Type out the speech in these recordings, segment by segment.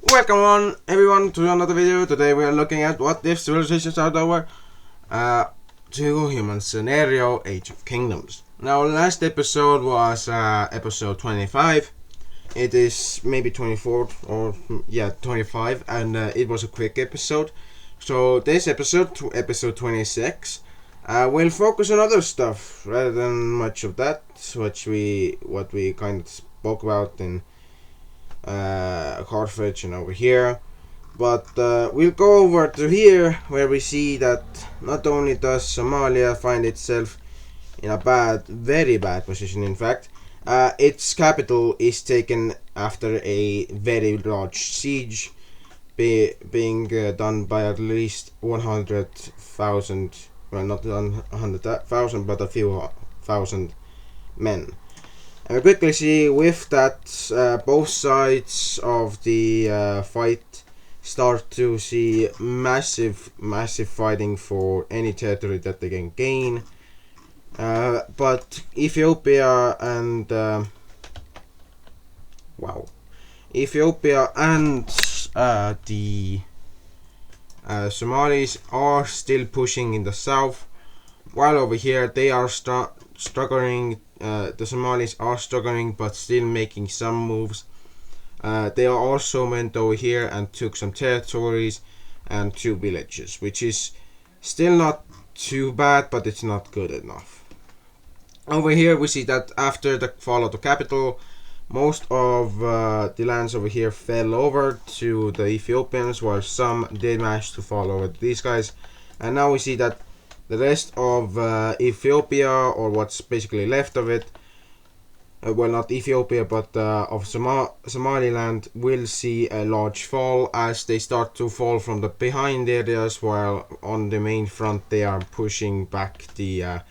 Welcome on everyone to another video. Today we are looking at what if civilizations are over to human scenario, Age of Kingdoms. Now last episode was episode 25. It is maybe 24 or 25, and it was a quick episode. So this episode, episode 26, we'll focus on other stuff rather than much of that, what we kind of spoke about in Carthage and over here. But we'll go over to here where we see that not only does Somalia find itself in a very bad position, in fact, its capital is taken after a very large siege being done by at least 100,000, well, not 100,000, but a few thousand men. And we quickly see with that both sides of the fight start to see massive fighting for any territory that they can gain. But Ethiopia and the Somalis are still pushing in the south, while over here they are struggling. The Somalis are struggling, but still making some moves. They are also went over here and took some territories and 2 villages, which is still not too bad, but it's not good enough. Over here we see that after the fall of the capital, most of the lands over here fell over to the Ethiopians, while some did manage to fall over to these guys. And now we see that the rest of Ethiopia, or what's basically left of it, well, not Ethiopia, but of Somaliland, will see a large fall as they start to fall from the behind areas, while on the main front they are pushing back the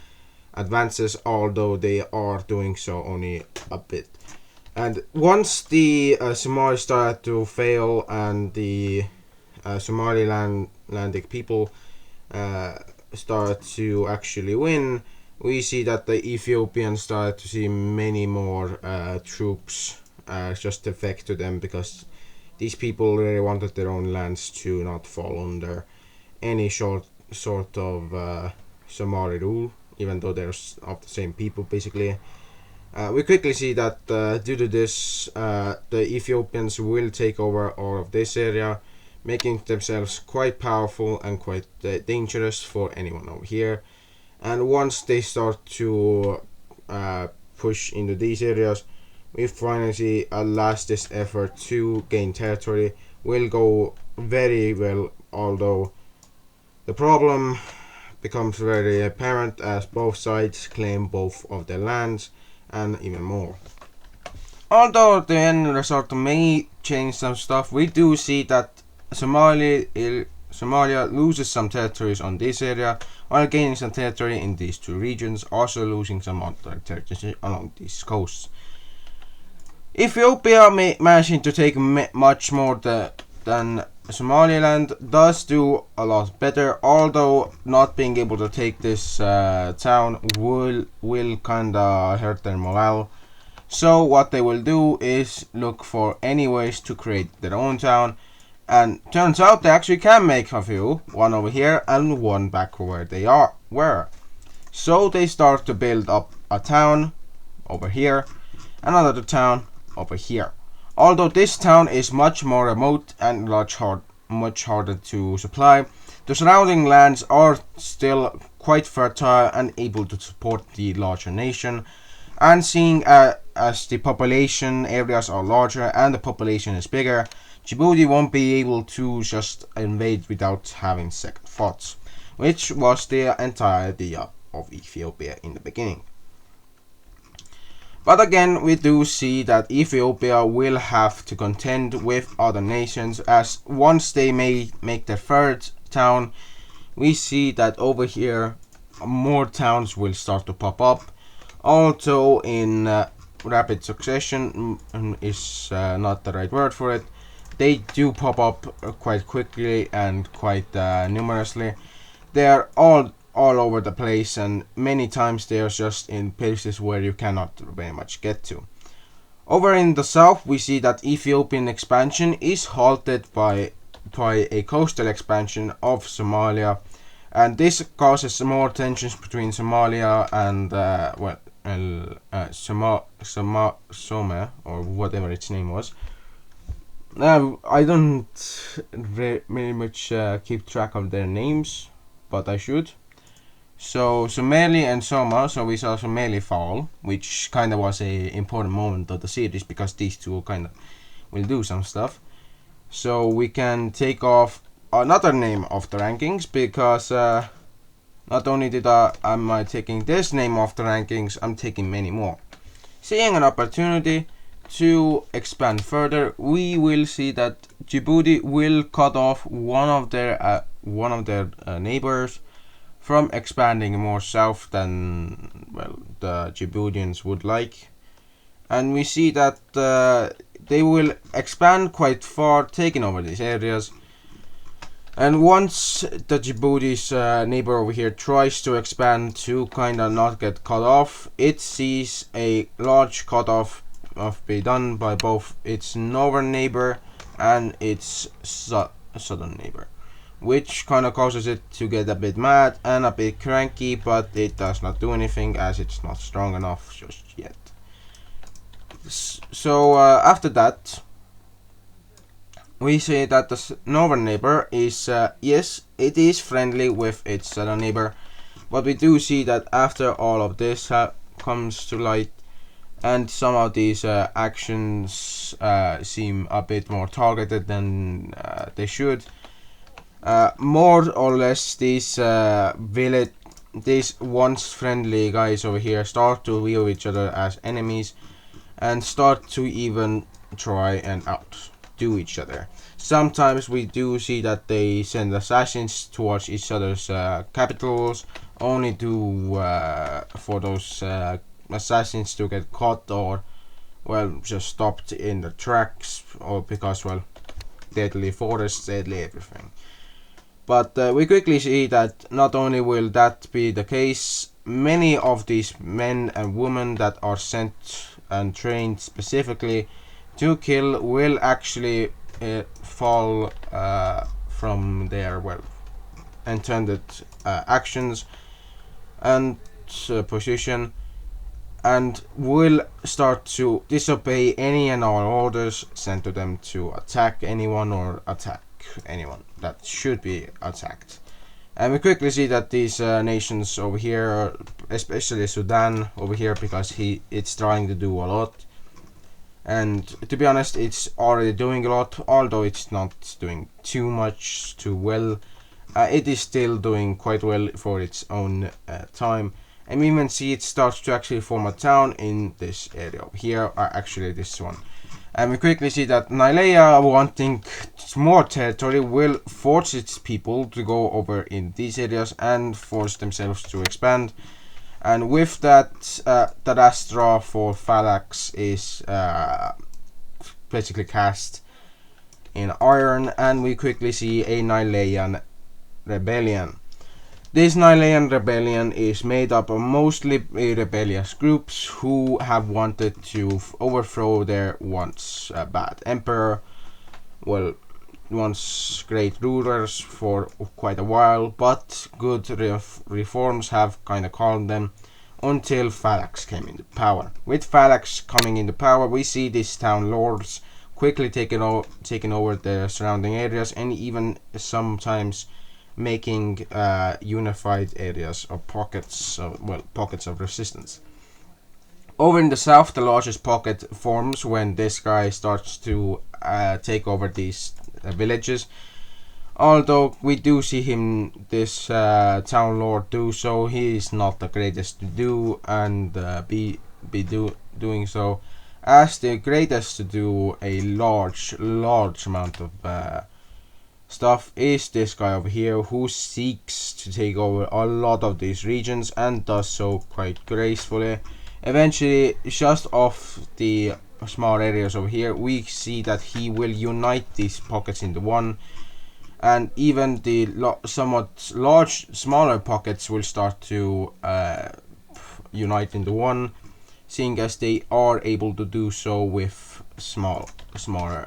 advances, although they are doing so only a bit. And once the Somalis start to fail and the Somalilandic people start to actually win, we see that the Ethiopians start to see many more troops just defect to them, because these people really wanted their own lands to not fall under any sort of Somali rule, even though they're of the same people basically. We quickly see that due to this, the Ethiopians will take over all of this area, making themselves quite powerful and quite dangerous for anyone over here. And once they start to push into these areas, we finally see a last effort to gain territory will go very well, although the problem becomes very apparent as both sides claim both of their lands and even more. Although the end result may change some stuff, we do see that Somalia loses some territories on this area, while gaining some territory in these 2 regions, also losing some other territories along these coasts. Ethiopia managing to take much more than Somaliland does do a lot better, although not being able to take this town will kinda hurt their morale. So what they will do is look for any ways to create their own town, and turns out they actually can make a few, one over here and one back where they were. So they start to build up a town over here, another town over here. Although this town is much more remote and much harder to supply, the surrounding lands are still quite fertile and able to support the larger nation. And seeing as the population areas are larger and the population is bigger, Djibouti won't be able to just invade without having second thoughts, which was the entire idea of Ethiopia in the beginning. But again, we do see that Ethiopia will have to contend with other nations, as once they may make their 3rd town, we see that over here more towns will start to pop up, although in rapid succession is not the right word for it. They do pop up quite quickly and quite numerously. They are all over the place, and many times they are just in places where you cannot very much get to. Over in the south, we see that Ethiopian expansion is halted by a coastal expansion of Somalia, and this causes more tensions between Somalia and Somalia, or whatever its name was. I don't very much keep track of their names, but I should. So Somali and Soma, so we saw Somali fall, which kind of was a important moment of the series because these two kind of will do some stuff. So we can take off another name of the rankings because not only am I taking this name off the rankings, I'm taking many more. Seeing an opportunity to expand further, we will see that Djibouti will cut off one of their neighbors from expanding more south than the Djiboutians would like, and we see that they will expand quite far, taking over these areas. And once the Djibouti's neighbor over here tries to expand to kind of not get cut off, it sees a large cut off be done by both its northern neighbor and its southern neighbor, which kind of causes it to get a bit mad and a bit cranky, but it does not do anything as it's not strong enough just yet. So after that, we see that the northern neighbor is, yes, it is friendly with its southern neighbor, but we do see that after all of this comes to light, and some of these actions seem a bit more targeted than they should. More or less, these once friendly guys over here start to view each other as enemies and start to even try and outdo each other. Sometimes we do see that they send assassins towards each other's capitals, only for those assassins to get caught or just stopped in the tracks, or because deadly forests, deadly everything. But we quickly see that not only will that be the case, many of these men and women that are sent and trained specifically to kill will actually fall from their intended actions and position, and will start to disobey any and all orders sent to them to attack anyone or attack anyone that should be attacked. And we quickly see that these nations over here, especially Sudan over here, because it's trying to do a lot, and to be honest, it's already doing a lot, although it's not doing too much too well. It is still doing quite well for its own time. And we even see it starts to actually form a town in this area over here, actually this one. And we quickly see that Nylea, wanting more territory, will force its people to go over in these areas and force themselves to expand. And with that, the last straw for Phalanx is basically cast in iron, and we quickly see a Nylean rebellion. This Nylean rebellion is made up of mostly rebellious groups who have wanted to overthrow their once bad emperor, once great rulers for quite a while, but good reforms have kind of calmed them until Phalanx came into power. With Phalanx coming into power, we see these town lords quickly taking over the surrounding areas, and even sometimes making unified areas or pockets of resistance. Over in the south, the largest pocket forms when this guy starts to take over these villages. Although we do see this town lord do so, he is not the greatest to do and doing so, as the greatest to do a large amount of stuff is this guy over here, who seeks to take over a lot of these regions and does so quite gracefully. Eventually, just off the small areas over here, we see that he will unite these pockets into one, and even the somewhat smaller pockets will start to unite into one, seeing as they are able to do so with smaller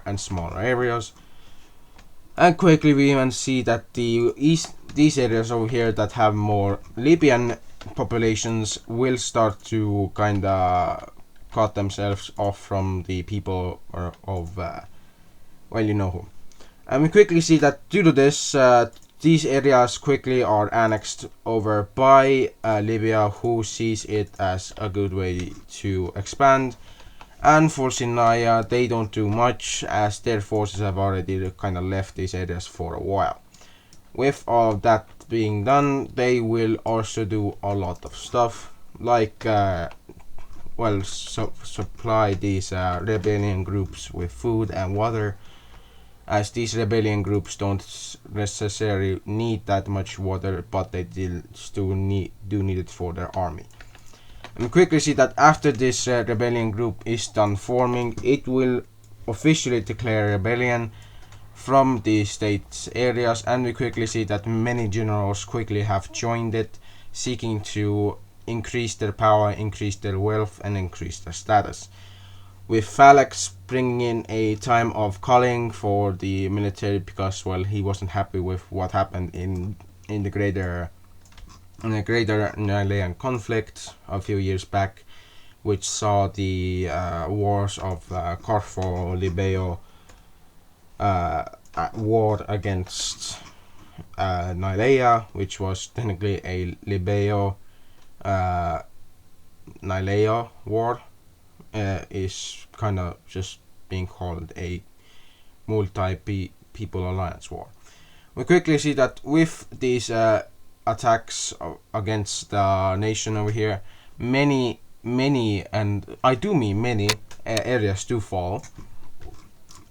and smaller areas. And quickly we even see that these areas over here that have more Libyan populations will start to kinda cut themselves off from the people of well, you know who. And we quickly see that due to this, these areas quickly are annexed over by Libya, who sees it as a good way to expand. And for Sinaya, they don't do much, as their forces have already kind of left these areas for a while. With all of that being done, they will also do a lot of stuff, like supply these rebellion groups with food and water, as these rebellion groups don't necessarily need that much water, but they still need it for their army. And quickly see that after this rebellion group is done forming, it will officially declare rebellion from the state's areas, and we quickly see that many generals quickly have joined it, seeking to increase their power, increase their wealth, and increase their status. With Phalanx bringing in a time of calling for the military because, well, he wasn't happy with what happened in the greater Nilean conflict a few years back, which saw the wars of Corfu, Libeo, war against Nilea, which was technically a Libeo Nilea war, is kind of just being called a multi-people alliance war. We quickly see that with these attacks against the nation over here, many, and I do mean many, areas do fall,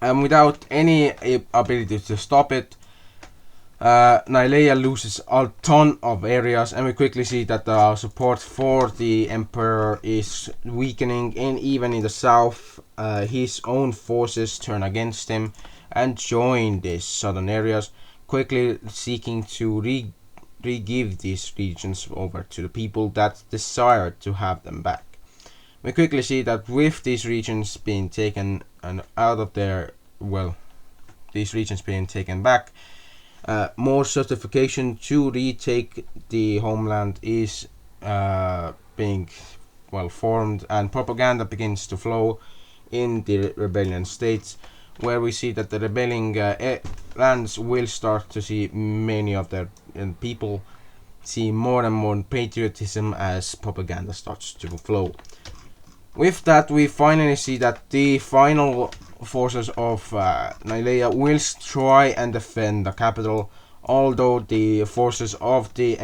and without any ability to stop it, Nilea loses a ton of areas, and we quickly see that the support for the emperor is weakening, and even in the south, his own forces turn against him and join these southern areas, quickly seeking to re-give these regions over to the people that desire to have them back. We quickly see that with these regions being taken and out of their, well, these regions being taken back, more certification to retake the homeland is being, well, formed, and propaganda begins to flow in the rebellion states, where we see that the rebelling lands will start to see many of their people see more and more patriotism as propaganda starts to flow. With that, we finally see that the final forces of Nilea will try and defend the capital, although the forces of the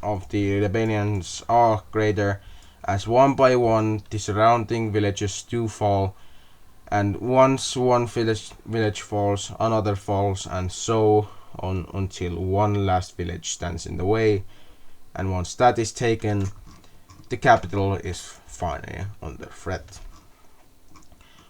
rebellions are greater, as one by one the surrounding villages do fall, and once one village falls, another falls, and so on until one last village stands in the way, and once that is taken, the capital is finally under threat.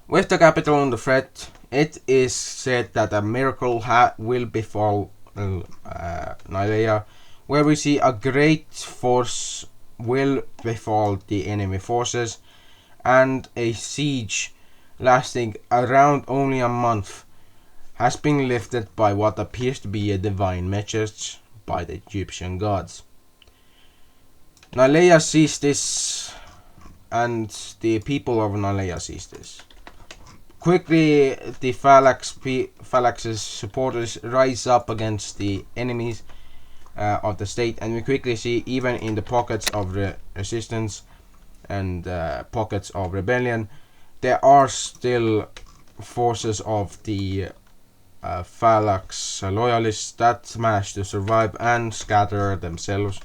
With the capital under threat, it is said that a miracle will befall Nilea, where we see a great force will befall the enemy forces, and a siege lasting around only a month has been lifted by what appears to be a divine message by the Egyptian gods. Nilea sees this, and the people of Nilea sees this. Quickly, the Phalanx's supporters rise up against the enemies of the state, and we quickly see, even in the pockets of resistance and pockets of rebellion, there are still forces of the Phalanx loyalists that manage to survive and scatter themselves.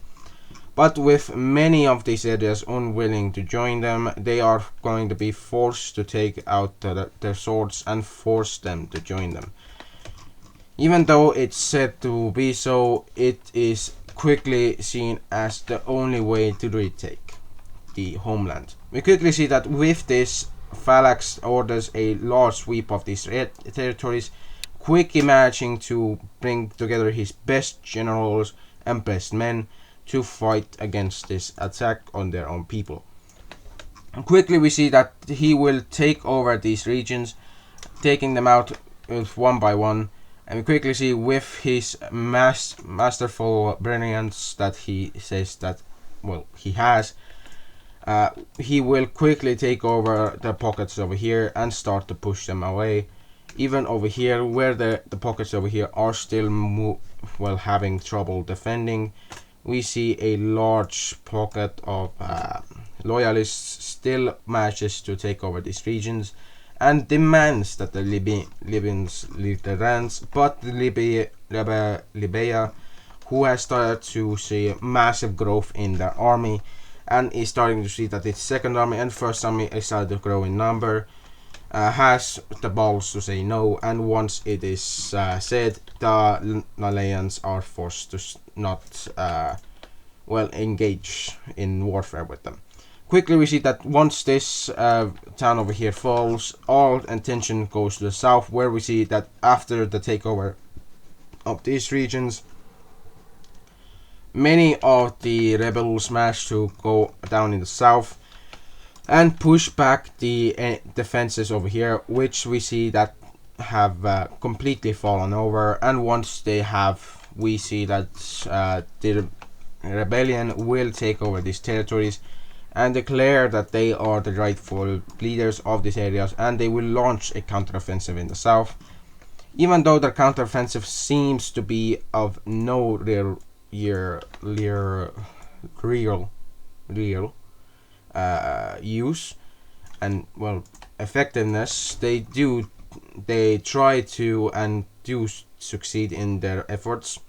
But with many of these areas unwilling to join them, they are going to be forced to take out their swords and force them to join them. Even though it's said to be so, it is quickly seen as the only way to retake the homeland. We quickly see that with this, Phalanx orders a large sweep of these territories, quickly managing to bring together his best generals and best men to fight against this attack on their own people. Quickly we see that he will take over these regions, taking them out one by one, and we quickly see with his masterful brilliance that he says that, well, he has, he will quickly take over the pockets over here and start to push them away. Even over here, where the pockets over here are still having trouble defending, we see a large pocket of loyalists still manages to take over these regions and demands that the Libyans leave the lands. But Libya, who has started to see massive growth in their army and is starting to see that its second army and first army is starting to grow in number, has the balls to say no, and once it is said, the Nilayans are forced to not engage in warfare with them. Quickly we see that once this town over here falls, all attention goes to the south, where we see that after the takeover of these regions, many of the rebels managed to go down in the south and push back the defenses over here, which we see that have completely fallen over. And once they have, we see that the rebellion will take over these territories and declare that they are the rightful leaders of these areas, and they will launch a counteroffensive in the south. Even though their counteroffensive seems to be of no real use and effectiveness, they try to and do succeed in their efforts.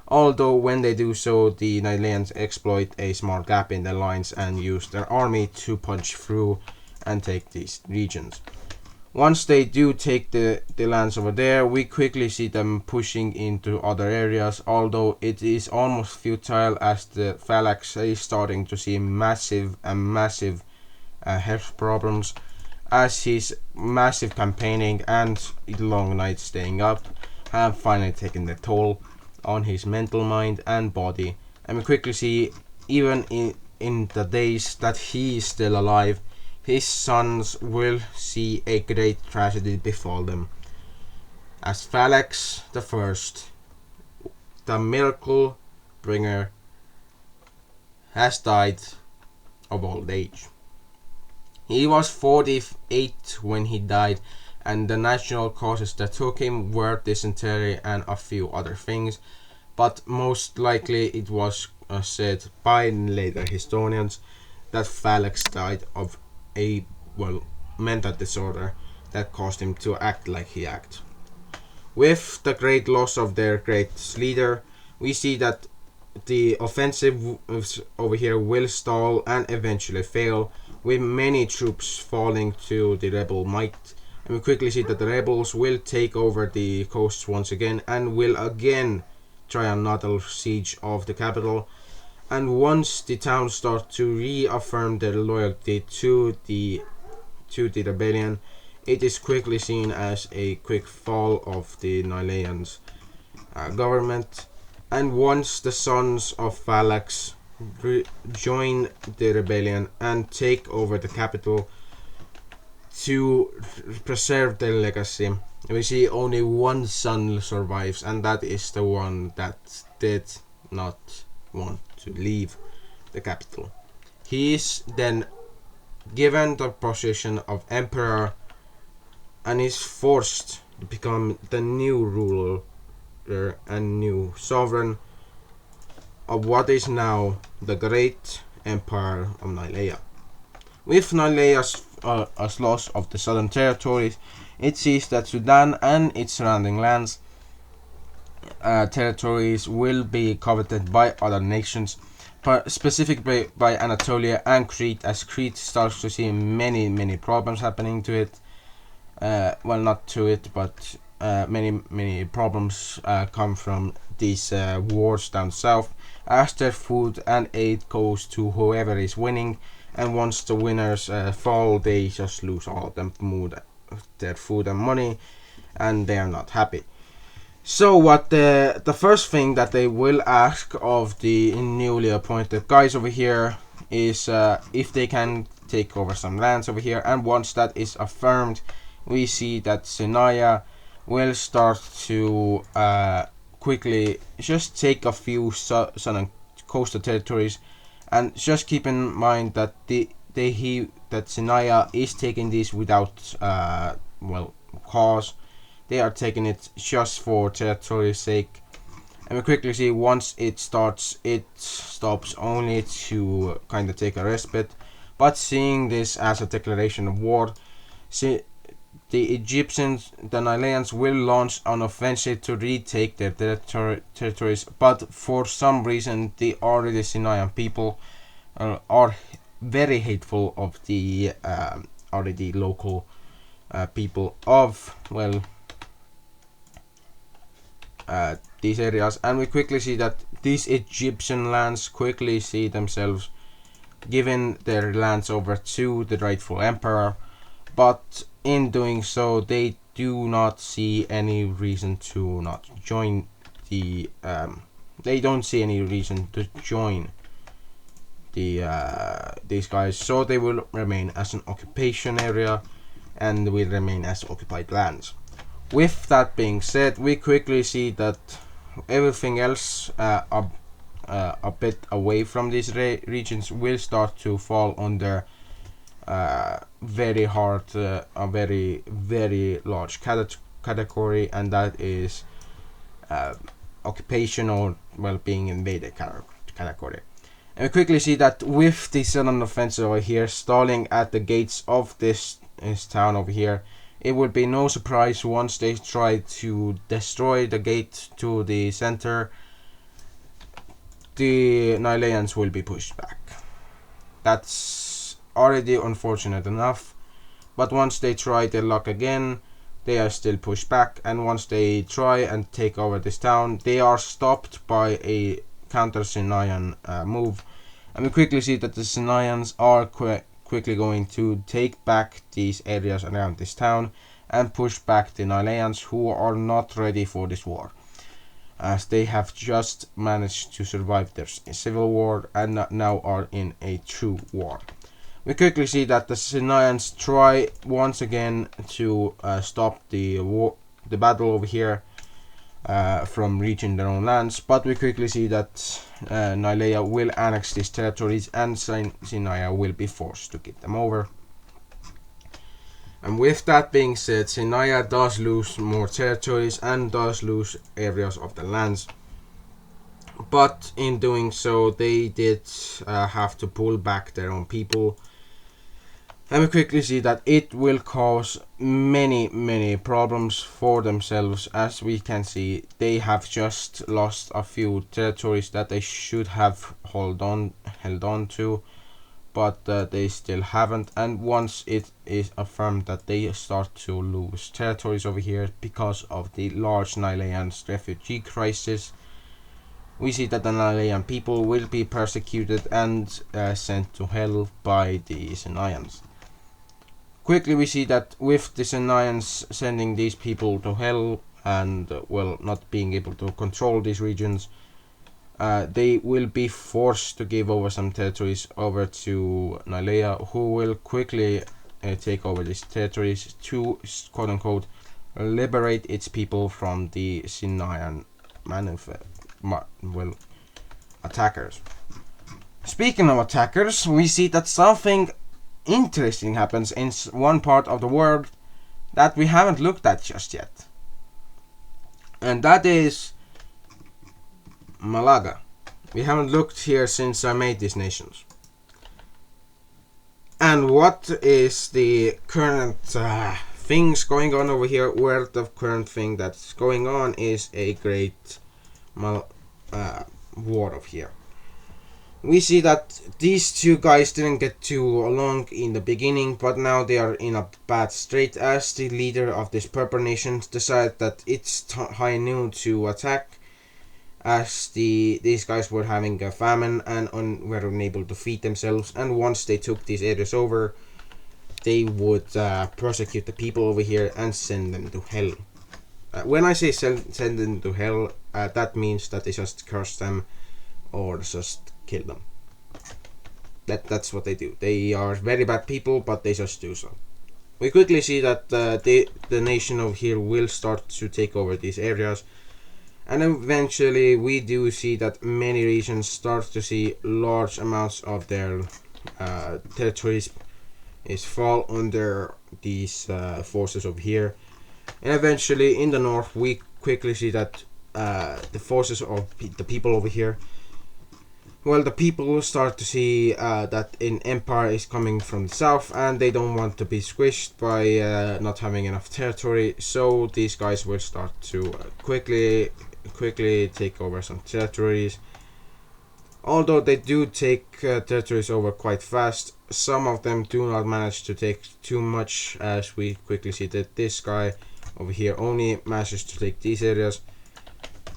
Although when they do so, the Nilayans exploit a small gap in their lines and use their army to punch through and take these regions. Once they do take the lands over there, we quickly see them pushing into other areas, although it is almost futile as the Phalanx is starting to see massive health problems, as his massive campaigning and long nights staying up have finally taken their toll on his mental mind and body. And we quickly see, even in the days that he is still alive, his sons will see a great tragedy befall them, as Phalanx the First, the miracle bringer, has died of old age. He was 48 when he died, and the natural causes that took him were dysentery and a few other things, but most likely it was said by later historians that Phalanx died of a mental disorder that caused him to act like he acted. With the great loss of their great leader, we see that the offensive over here will stall and eventually fail, with many troops falling to the rebel might. And we quickly see that the rebels will take over the coasts once again and will again try another siege of the capital. And once the towns start to reaffirm their loyalty to the rebellion, it is quickly seen as a quick fall of the Nilayans' government. And once the sons of Phalanx join the rebellion and take over the capital to preserve their legacy, we see only one son survives, and that is the one that did not want to leave the capital. He is then given the position of emperor and is forced to become the new ruler and new sovereign of what is now the great empire of Nilaya. With Nilaya's loss of the southern territories, it sees that Sudan and its surrounding lands territories will be coveted by other nations, specifically by Anatolia and Crete, as Crete starts to see many problems happening to it. Not to it, but many problems come from these wars down south, as their food and aid goes to whoever is winning, and once the winners fall, they just lose all of them, their food and money, and they are not happy. So what the first thing that they will ask of the newly appointed guys over here is if they can take over some lands over here, and once that is affirmed, we see that Sinaya will start to quickly just take a few southern coastal territories. And just keep in mind that that Sinaya is taking these without cause. They are taking it just for territory's sake. And we quickly see once it starts, it stops only to kind of take a respite. But seeing this as a declaration of war, see, the Egyptians, the Nileans, will launch an offensive to retake their territories, but for some reason the already Sinayan people are very hateful of the already local people of these areas, and we quickly see that these Egyptian lands quickly see themselves giving their lands over to the rightful emperor, but in doing so they do not see any reason to not join the they don't see any reason to join the these guys, so they will remain as an occupation area and will remain as occupied lands. With that being said, we quickly see that everything else a bit away from these regions will start to fall under very hard, a very large category, and that is occupation or being invaded category. And we quickly see that with the southern offensive over here stalling at the gates of this town over here, it would be no surprise once they try to destroy the gate to the center, the Nileans will be pushed back. That's already unfortunate enough, but once they try their luck again, they are still pushed back, and once they try and take over this town, they are stopped by a counter-Sinayan move. And we quickly see that the Sinayans are quickly going to take back these areas around this town and push back the Nileans, who are not ready for this war, as they have just managed to survive their civil war and now are in a true war. We quickly see that the Sinayans try once again to stop the battle over here from reaching their own lands, but we quickly see that Nilea will annex these territories and Sinaya will be forced to give them over. And with that being said, Sinaya does lose more territories and does lose areas of the lands, but in doing so they did have to pull back their own people. And we quickly see that it will cause many problems for themselves. As we can see, they have just lost a few territories that they should have held on to, but they still haven't. And once it is affirmed that they start to lose territories over here because of the large Nilean refugee crisis, we see that the Nilean people will be persecuted and sent to hell by the Sinayans. Quickly we see that with the Sinayans sending these people to hell and not being able to control these regions, they will be forced to give over some territories over to Nilea, who will quickly take over these territories to quote-unquote liberate its people from the Sinayan attackers. Speaking of attackers, we see that something interesting happens in one part of the world that we haven't looked at just yet, and that is Malaga. We haven't looked here since I made these nations. And what is the current things going on over here? Well, the current thing that's going on is a great war of here. We see that these two guys didn't get too along in the beginning, but now they are in a bad strait, as the leader of this Purple Nation decided that it's high noon to attack, as these guys were having a famine and were unable to feed themselves, and once they took these areas over, they would persecute the people over here and send them to hell. When I say send them to hell, that means that they just curse them or just kill them. That's what they do. They are very bad people, but they just do so. We quickly see that the nation over here will start to take over these areas, and eventually we do see that many regions start to see large amounts of their territories is fall under these forces over here. And eventually in the north we quickly see that the forces of the people over here, well, the people will start to see that an empire is coming from the south, and they don't want to be squished by not having enough territory. So these guys will start to quickly take over some territories. Although they do take territories over quite fast, some of them do not manage to take too much, as we quickly see that this guy over here only manages to take these areas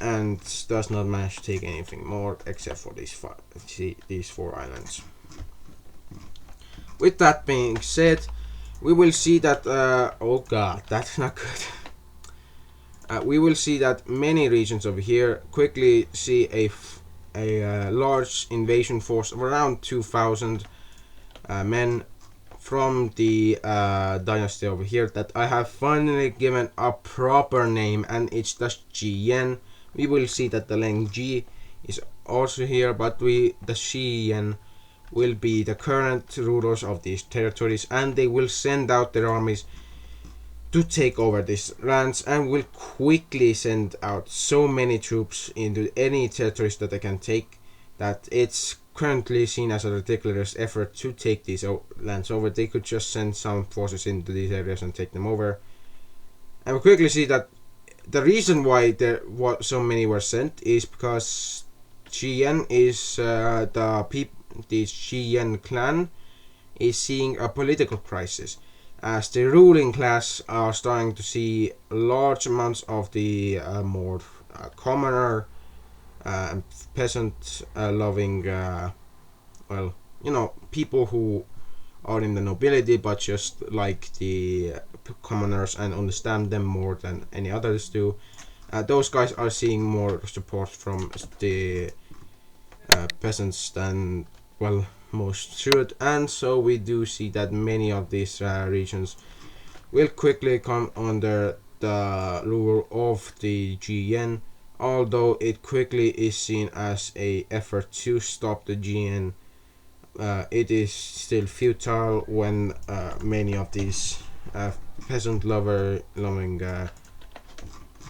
and does not manage to take anything more except for these 4 islands. With that being said, we will see that oh god, that's not good. We will see that many regions over here quickly see a large invasion force of around 2,000 men from the dynasty over here that I have finally given a proper name, and it's the Xian. We will see that the Lengji is also here, but the Xian will be the current rulers of these territories, and they will send out their armies to take over these lands, and will quickly send out so many troops into any territories that they can take that it's currently seen as a ridiculous effort to take these lands over. They could just send some forces into these areas and take them over. And we quickly see that the reason why so many were sent is because Xian is the Xian clan is seeing a political crisis, as the ruling class are starting to see large amounts of the more commoner and peasant loving well, you know, people who are in the nobility but just like the commoners and understand them more than any others do. Those guys are seeing more support from the peasants than, well, most should, and so we do see that many of these regions will quickly come under the rule of the Xian, although it quickly is seen as a effort to stop the Xian. It is still futile when many of these peasant loving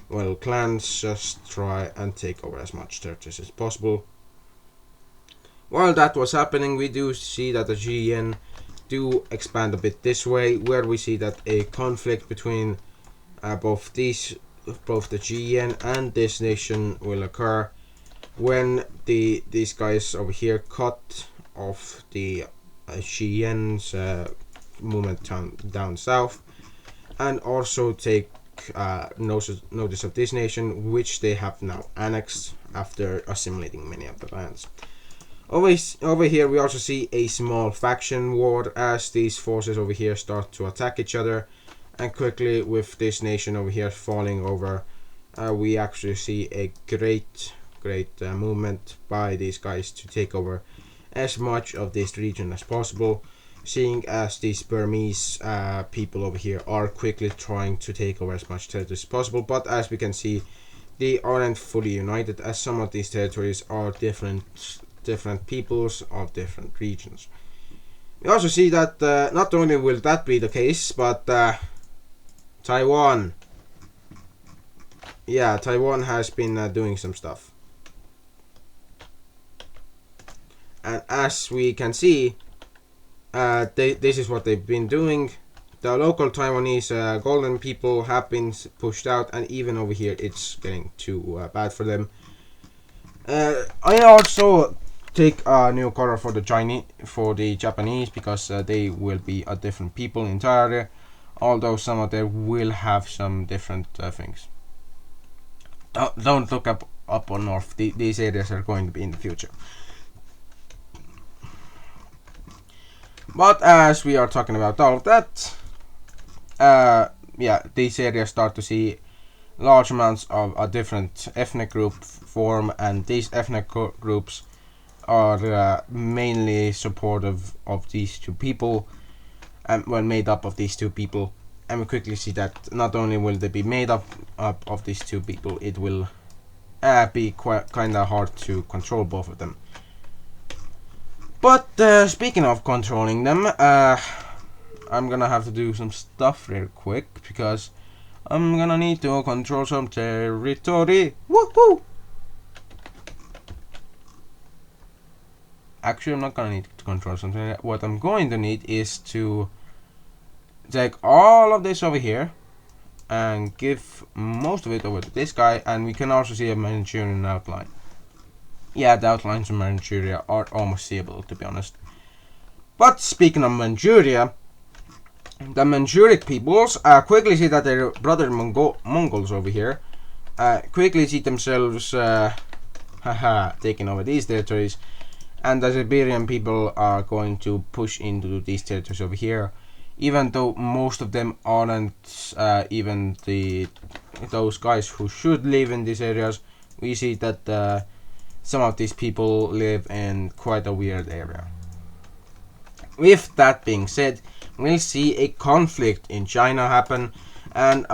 well, clans just try and take over as much territories as possible. While that was happening, we do see that the Xian do expand a bit this way, where we see that a conflict between both the Xian and this nation will occur when these guys over here cut off the Xian's movement down south, and also take notice of this nation, which they have now annexed after assimilating many of the lands. Over here we also see a small faction war, as these forces over here start to attack each other, and quickly with this nation over here falling over, we actually see a great movement by these guys to take over as much of this region as possible, seeing as these Burmese people over here are quickly trying to take over as much territory as possible. But as we can see, they aren't fully united, as some of these territories are different peoples of different regions. We also see that not only will that be the case, but Taiwan. Yeah, Taiwan has been doing some stuff. And as we can see, this is what they've been doing. The local Taiwanese golden people have been pushed out, and even over here it's getting too bad for them. I also take a new color for the Japanese, because they will be a different people entirely, although some of them will have some different things. Don't look up on north. These areas are going to be in the future. But as we are talking about all of that, yeah, these areas start to see large amounts of a different ethnic group form, and these ethnic groups are mainly supportive of these two people, and well, made up of these two people. And we quickly see that not only will they be made up of these two people, it will be quite kinda hard to control both of them. But speaking of controlling them, I'm gonna have to do some stuff real quick because I'm gonna need to control some territory. Woohoo! Actually, I'm not gonna need to control something. What I'm going to need is to take all of this over here and give most of it over to this guy, and we can also see a Manchurian outline. Yeah, the outlines of Manchuria are almost seeable, to be honest. But speaking of Manchuria, the Manchuric peoples quickly see that their brother Mongols over here quickly see themselves taking over these territories, and the Siberian people are going to push into these territories over here, even though most of them aren't even those guys who should live in these areas. We see that some of these people live in quite a weird area. With that being said, we'll see a conflict in China happen, and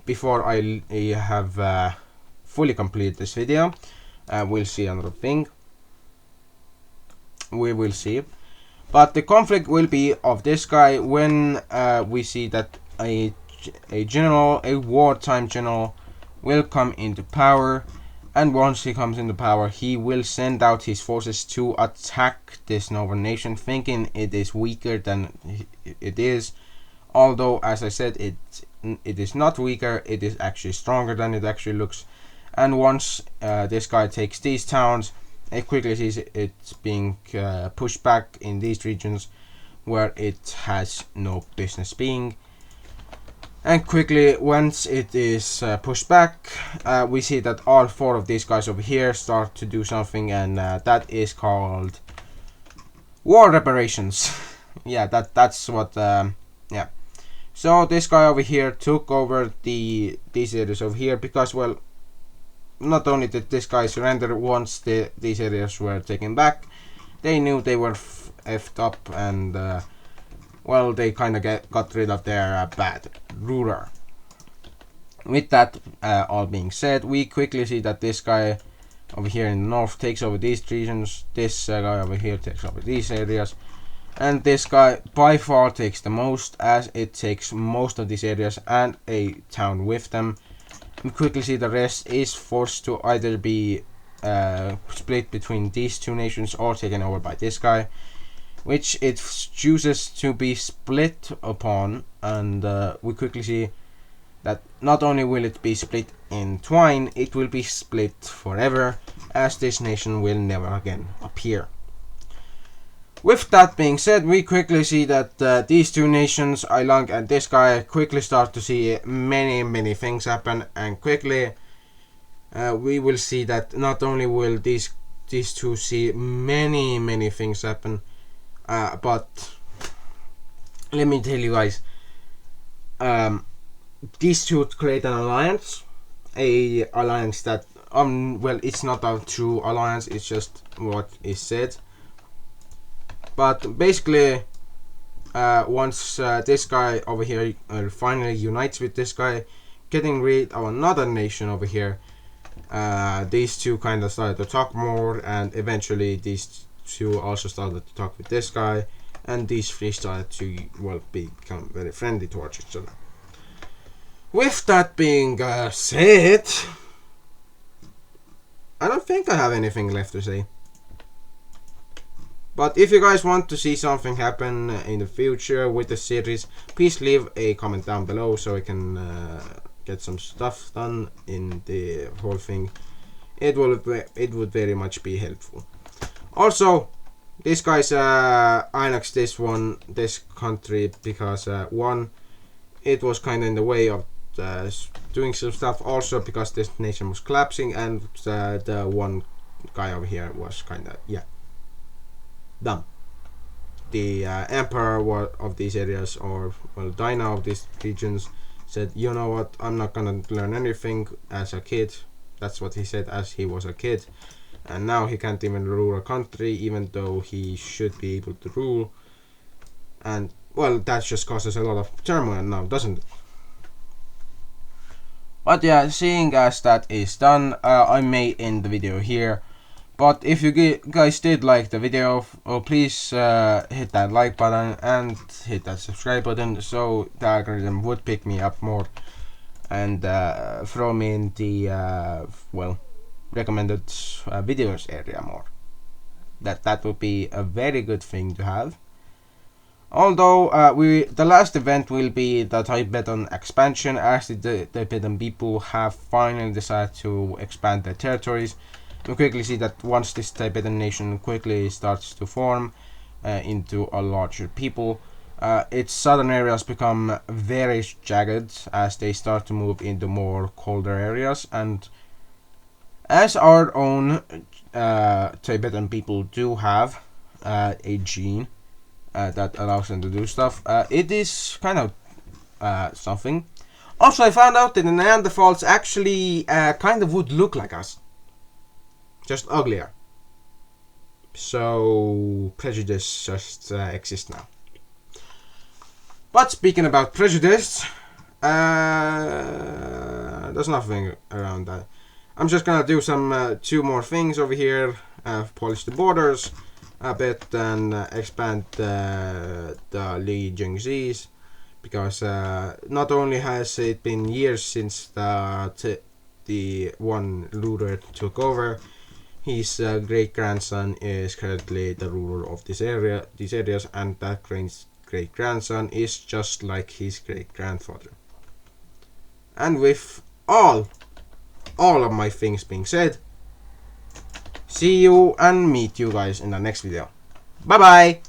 before I have fully completed this video, we'll see another thing. We will see, but the conflict will be of this guy when we see that a wartime general will come into power, and once he comes into power, he will send out his forces to attack this northern nation, thinking it is weaker than it is. Although, as I said, it is not weaker, it is actually stronger than it actually looks. And once this guy takes these towns, it quickly sees it being pushed back in these regions where it has no business being. And quickly, once it is pushed back, we see that all four of these guys over here start to do something, and that is called war reparations. Yeah, that's what. Yeah. So this guy over here took over these areas over here because, well, not only did this guy surrender once these areas were taken back, they knew they were effed up, and well, they kind of got rid of their bad ruler. With that all being said, we quickly see that this guy over here in the north takes over these regions, this guy over here takes over these areas, and this guy by far takes the most, as it takes most of these areas and a town with them. We quickly see the rest is forced to either be split between these two nations or taken over by this guy, which it chooses to be split upon. And we quickly see that not only will it be split in twine, it will be split forever, as this nation will never again appear. With that being said, we quickly see that these two nations, Ailang and this guy, quickly start to see many things happen, and quickly we will see that not only will these two see many things happen, but let me tell you guys, these two create an alliance, that well, it's not a true alliance, it's just what is said. But basically, once this guy over here finally unites with this guy, getting rid of another nation over here, these two kind of started to talk more, and eventually these two also started to talk with this guy, and these three started to, well, become very friendly towards each other. With that being said, I don't think I have anything left to say. But if you guys want to see something happen in the future with the series, please leave a comment down below so I can get some stuff done in the whole thing. It would very much be helpful. Also, this guy's annexed this country because one, it was kind of in the way of doing some stuff. Also because this nation was collapsing, and the one guy over here was kind of dumb. The emperor of these areas, or well, Dina of these regions, said, you know what, I'm not gonna learn anything as a kid. That's what he said as he was a kid. and now he can't even rule a country, even though he should be able to rule. And well, that just causes a lot of turmoil now, doesn't it? But yeah, seeing as that is done, I may end the video here. But if you guys did like the video, please hit that like button and hit that subscribe button, so the algorithm would pick me up more and throw me in the well, recommended videos area more. That would be a very good thing to have. Although the last event will be the Tibetan expansion, as the Tibetan people have finally decided to expand their territories. We quickly see that once this Tibetan nation quickly starts to form into a larger people, its southern areas become very jagged as they start to move into more colder areas, and as our own Tibetan people do have a gene that allows them to do stuff, it is kind of something. Also, I found out that the Neanderthals actually kind of would look like us, just uglier. So prejudice just exists now. But speaking about prejudice, there's nothing around that. I'm just gonna do some 2 more things over here, polish the borders a bit and expand the Li Jingzis, because not only has it been years since the one ruler took over, his great grandson is currently the ruler of these areas, and that great grandson is just like his great grandfather. And with all of my things being said, see you and meet you guys in the next video. Bye bye!